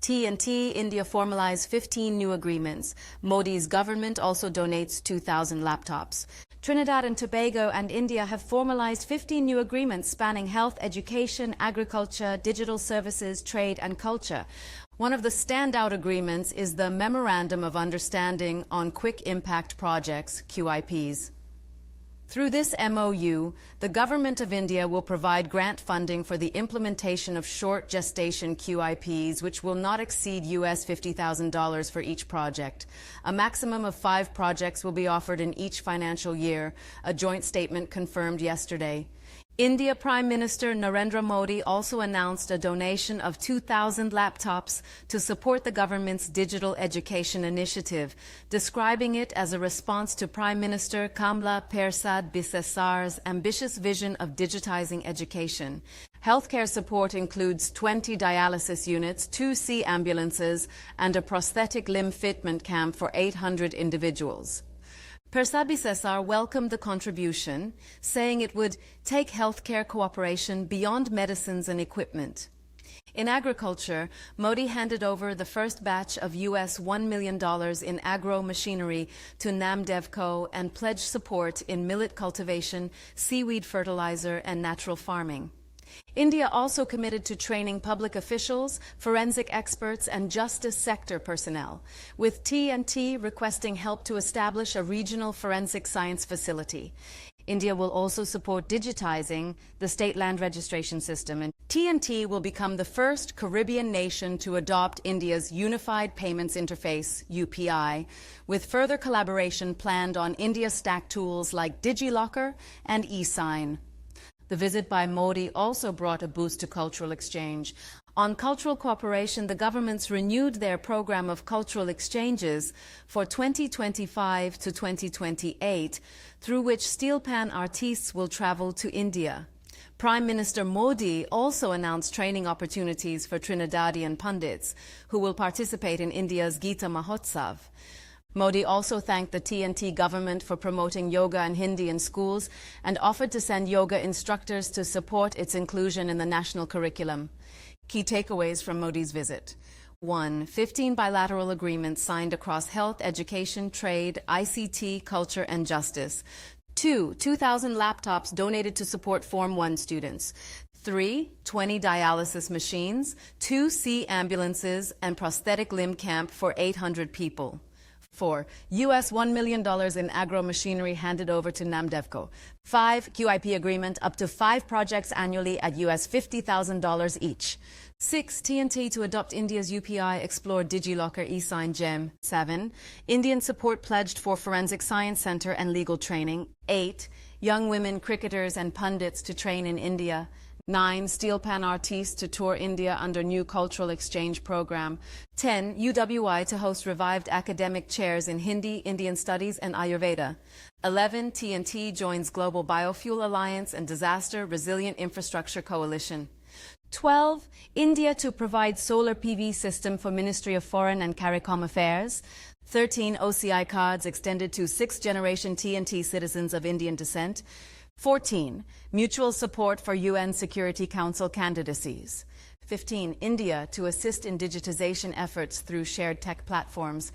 T&T, India formalized 15 new agreements. Modi's government also donates 2,000 laptops. Trinidad and Tobago and India have formalized 15 new agreements spanning health, education, agriculture, digital services, trade, and culture. One of the standout agreements is the Memorandum of Understanding on Quick Impact Projects, QIPs. Through this MOU, the Government of India will provide grant funding for the implementation of short gestation QIPs, which will not exceed US $50,000 for each project. A maximum of 5 projects will be offered in each financial year, a joint statement confirmed yesterday. India Prime Minister Narendra Modi also announced a donation of 2,000 laptops to support the government's digital education initiative, describing it as a response to Prime Minister Kamla Persad Bissessar's ambitious vision of digitizing education. Healthcare support includes 20 dialysis units, 2 sea ambulances, and a prosthetic limb fitment camp for 800 individuals. Persad Bissessar welcomed the contribution, saying it would take healthcare cooperation beyond medicines and equipment. In agriculture, Modi handed over the first batch of US $1 million in agro-machinery to Namdevco and pledged support in millet cultivation, seaweed fertilizer, and natural farming. India also committed to training public officials, forensic experts, and justice sector personnel, with T&T requesting help to establish a regional forensic science facility. India will also support digitizing the state land registration system, and T&T will become the first Caribbean nation to adopt India's Unified Payments Interface, UPI, with further collaboration planned on India-stack tools like DigiLocker and eSign. The visit by Modi also brought a boost to cultural exchange. On cultural cooperation, the governments renewed their program of cultural exchanges for 2025 to 2028, through which steel pan artistes will travel to India. Prime Minister Modi also announced training opportunities for Trinidadian pundits, who will participate in India's Gita Mahotsav. Modi also thanked the T&T government for promoting yoga and Hindi in schools and offered to send yoga instructors to support its inclusion in the national curriculum. Key takeaways from Modi's visit. 1. 15 bilateral agreements signed across health, education, trade, ICT, culture, and justice. 2. 2,000 laptops donated to support Form 1 students. 3. 20 dialysis machines, 2 sea ambulances, and prosthetic limb camp for 800 people. 4. US $1 million in agro-machinery handed over to Namdevco. 5. QIP agreement up to 5 projects annually at US $50,000 each. 6. T&T to adopt India's UPI, explore DigiLocker, eSign, GEM. 7. Indian support pledged for Forensic Science Center and legal training. 8. Young women cricketers and pundits to train in India. 9. Steel pan artistes to tour India under new cultural exchange program. 10. UWI to host revived academic chairs in Hindi, Indian studies, and Ayurveda. 11. T&T joins Global Biofuel Alliance and Disaster Resilient Infrastructure Coalition. 12. India to provide solar PV system for Ministry of Foreign and CARICOM Affairs. 13. OCI cards extended to 6th generation T&T citizens of Indian descent. 14. Mutual support for UN Security Council candidacies. 15. India to assist in digitization efforts through shared tech platforms.